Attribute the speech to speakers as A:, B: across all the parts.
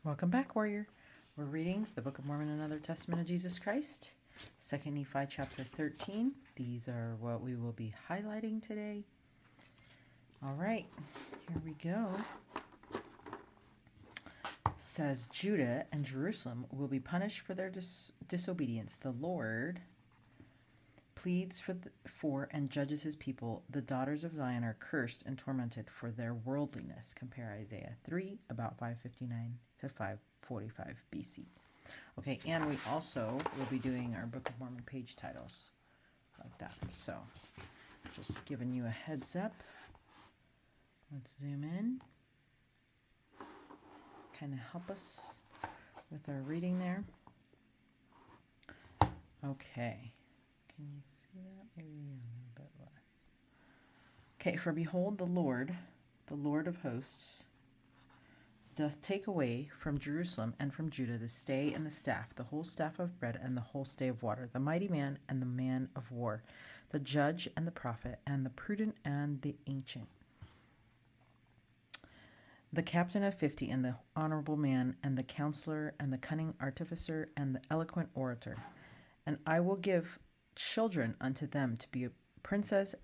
A: Welcome back, warrior. We're reading the Book of Mormon and Other Testament of Jesus Christ, 2 Nephi chapter 13. These are what we will be highlighting today. All right, here we go. It says, Judah and Jerusalem will be punished for their disobedience. The Lord pleads for and judges his people. The daughters of Zion are cursed and tormented for their worldliness. Compare Isaiah 3, about 559 to 545 BC. Okay, and we also will be doing our Book of Mormon page titles like that. So, just giving you a heads up. Let's zoom in. Kind of help us with our reading there. Okay. Can you see that? Maybe a little bit less. Okay, for behold, the Lord of hosts, doth take away from Jerusalem and from Judah the stay and the staff, the whole staff of bread and the whole stay of water, the mighty man and the man of war, the judge and the prophet, and the prudent and the ancient, the captain of 50 and the honorable man, and the counselor and the cunning artificer and the eloquent orator. And I will give children unto them to be princes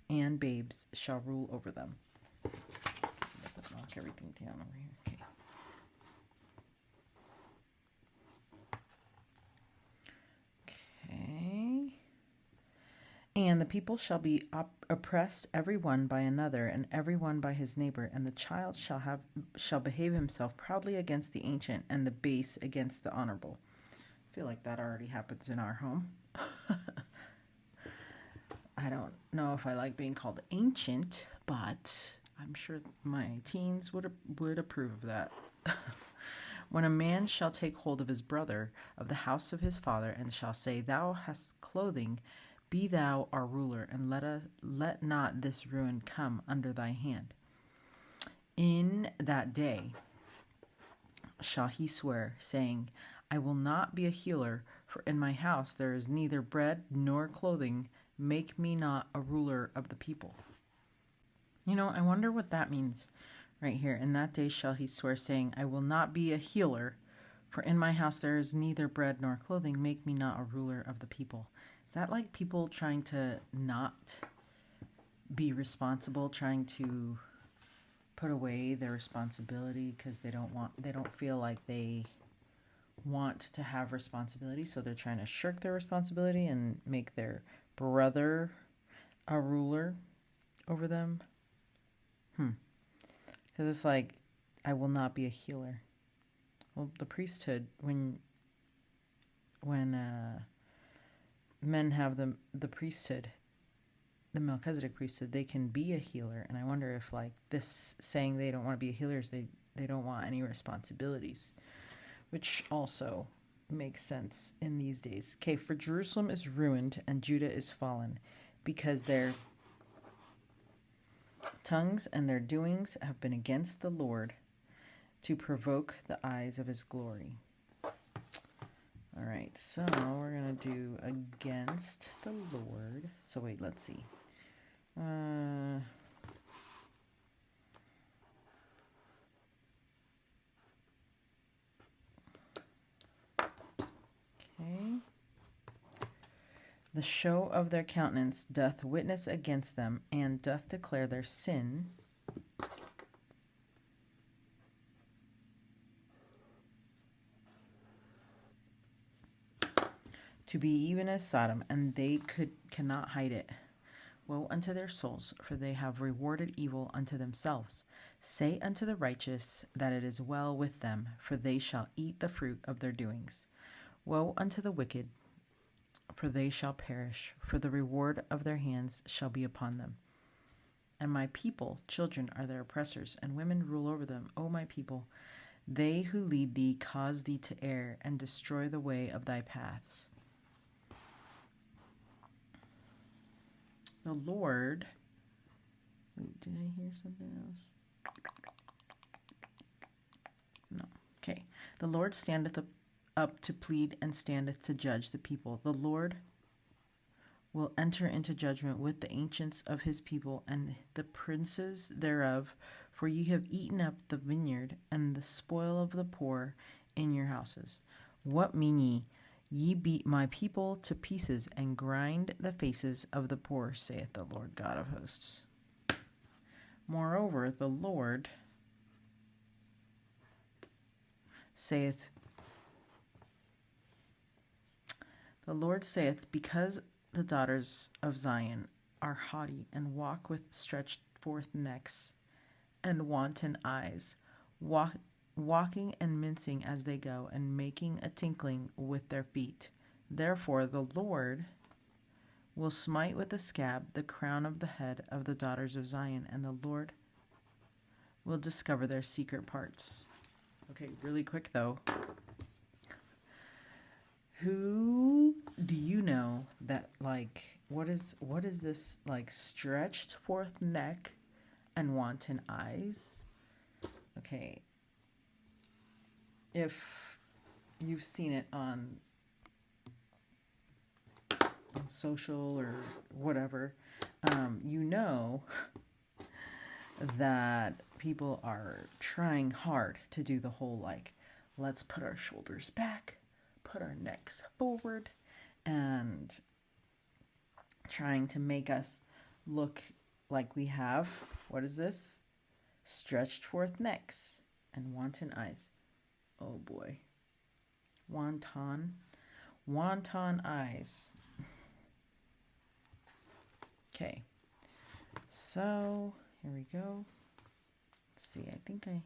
A: and babes shall rule over them. Let's knock everything down over here. Okay. And the people shall be oppressed every one by another, and every one by his neighbor, and the child shall behave himself proudly against the ancient, and the base against the honorable. I feel like that already happens in our home. I don't know if I like being called ancient, but I'm sure my teens would approve of that. When a man shall take hold of his brother of the house of his father, and shall say, Thou hast clothing, be thou our ruler, and let not this ruin come under thy hand. In that day shall he swear, saying, I will not be a healer, for in my house there is neither bread nor clothing. Make me not a ruler of the people. I wonder what that means right here. In that day shall he swear, saying, I will not be a healer, for in my house there is neither bread nor clothing. Make me not a ruler of the people. Is that like people trying to not be responsible, trying to put away their responsibility because they don't feel like they want to have responsibility, so they're trying to shirk their responsibility and make their brother a ruler over them? Because it's like, I will not be a healer. Well, the priesthood, when men have the priesthood, the Melchizedek priesthood, they can be a healer. And I wonder if like this saying they don't want to be a healer is they don't want any responsibilities, which also makes sense in these days. Okay, for Jerusalem is ruined and Judah is fallen, because their tongues and their doings have been against the Lord, to provoke the eyes of his glory. All right, so we're going to do against the Lord. So wait, let's see. Okay. The show of their countenance doth witness against them, and doth declare their sin. To be even as Sodom, and they cannot hide it. Woe unto their souls, for they have rewarded evil unto themselves. Say unto the righteous that it is well with them, for they shall eat the fruit of their doings. Woe unto the wicked, for they shall perish, for the reward of their hands shall be upon them. And my people, children, are their oppressors, and women rule over them. O my people, they who lead thee cause thee to err, and destroy the way of thy paths. The Lord... Wait, did I hear something else? No. Okay. The Lord standeth up to plead, and standeth to judge the people. The Lord will enter into judgment with the ancients of his people and the princes thereof, For ye have eaten up the vineyard and the spoil of the poor in your houses. What mean ye? Ye beat my people to pieces and grind the faces of the poor, saith the Lord God of hosts. Moreover, the Lord saith, because the daughters of Zion are haughty and walk with stretched forth necks and wanton eyes, walking and mincing as they go, and making a tinkling with their feet. Therefore the Lord will smite with a scab the crown of the head of the daughters of Zion, and the Lord will discover their secret parts. Okay, really quick though. Who do you know that, like, what is this, like, stretched forth neck and wanton eyes? Okay. If you've seen it on social or whatever, you know that people are trying hard to do the whole, like, let's put our shoulders back, put our necks forward, and trying to make us look like we have, what is this? Stretched forth necks and wanton eyes. Oh boy. Wonton eyes. Okay. So, here we go. Let's see. I think the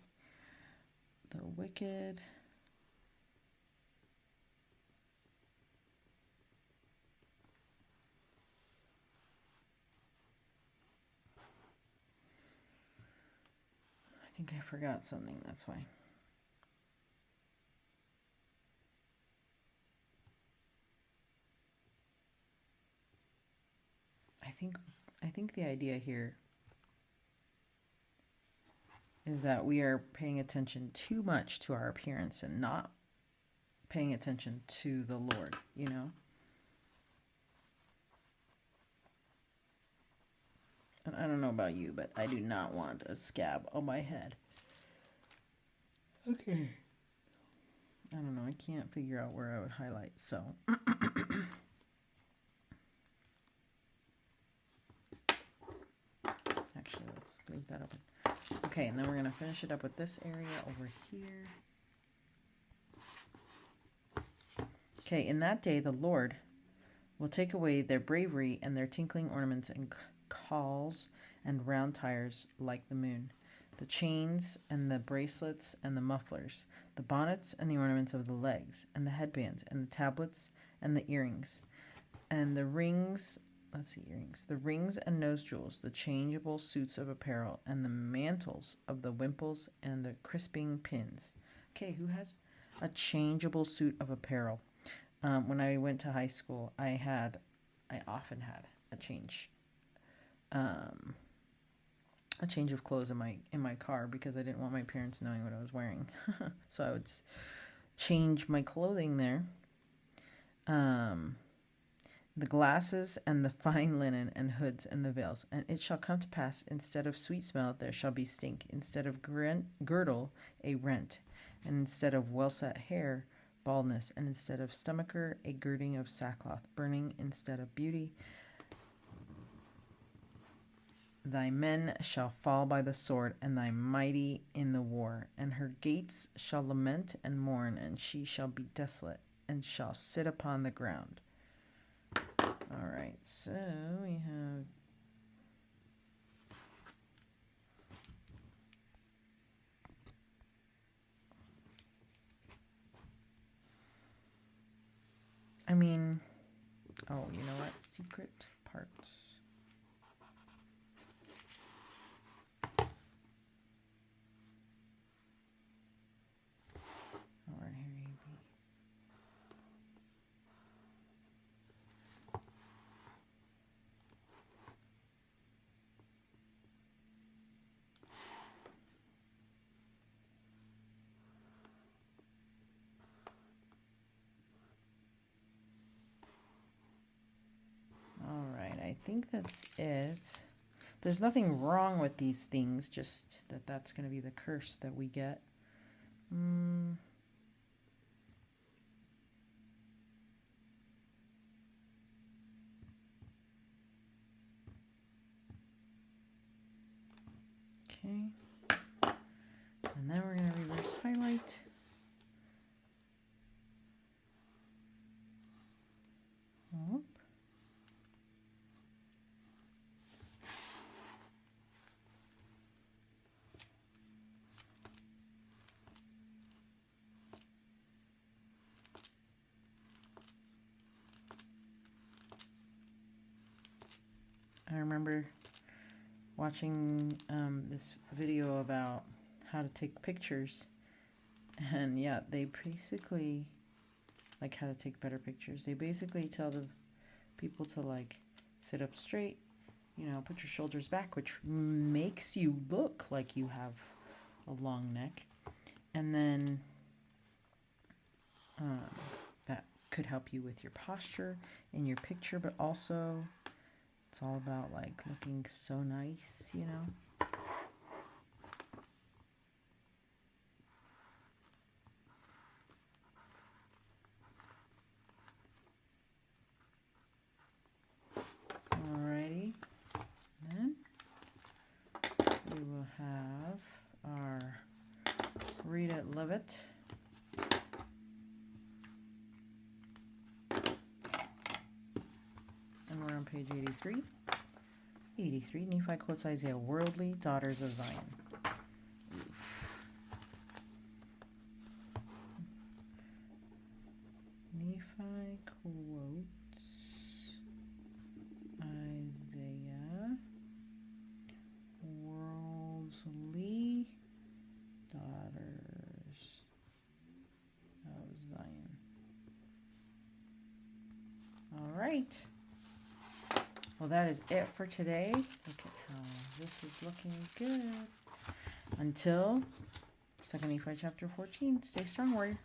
A: wicked. I think I forgot something. That's why. I think the idea here is that we are paying attention too much to our appearance and not paying attention to the Lord, you know? And I don't know about you, but I do not want a scab on my head. Okay. I don't know. I can't figure out where I would highlight, so. Actually, let's leave that open. Okay, and then we're going to finish it up with this area over here. Okay, in that day the Lord will take away their bravery and their tinkling ornaments and calls and round tires like the moon, the chains and the bracelets and the mufflers, the bonnets and the ornaments of the legs, and the headbands and the tablets and the earrings, and the rings. The rings and nose jewels, the changeable suits of apparel, and the mantles of the wimples and the crisping pins. Okay, who has a changeable suit of apparel? When I went to high school, I often had a change of clothes in my car because I didn't want my parents knowing what I was wearing. So I would change my clothing there. The glasses and the fine linen and hoods and the veils. And it shall come to pass, instead of sweet smell, there shall be stink. Instead of girdle, a rent. And instead of well-set hair, baldness. And instead of stomacher, a girding of sackcloth. Burning instead of beauty. Thy men shall fall by the sword, and thy mighty in the war. And her gates shall lament and mourn, and she shall be desolate, and shall sit upon the ground. All right, so we have you know what? Secret parts. All right, here you be. All right, I think that's it. There's nothing wrong with these things, just that that's going to be the curse that we get. Okay. And then we're going to reverse highlight. Oh. I remember watching this video about how to take pictures, and yeah, they basically, like how to take better pictures, they basically tell the people to like sit up straight, you know, put your shoulders back, which makes you look like you have a long neck, and then that could help you with your posture in your picture, but also it's all about like looking so nice, you know. Alrighty, then we will have our Read It, Love It. And we're on page 83. 83, Nephi quotes Isaiah, worldly daughters of Zion. Oof. Nephi quotes Isaiah, worldly daughters of Zion. All right. Well, that is it for today. Look at how this is looking good. Until 2 Nephi chapter 14. Stay strong, warrior.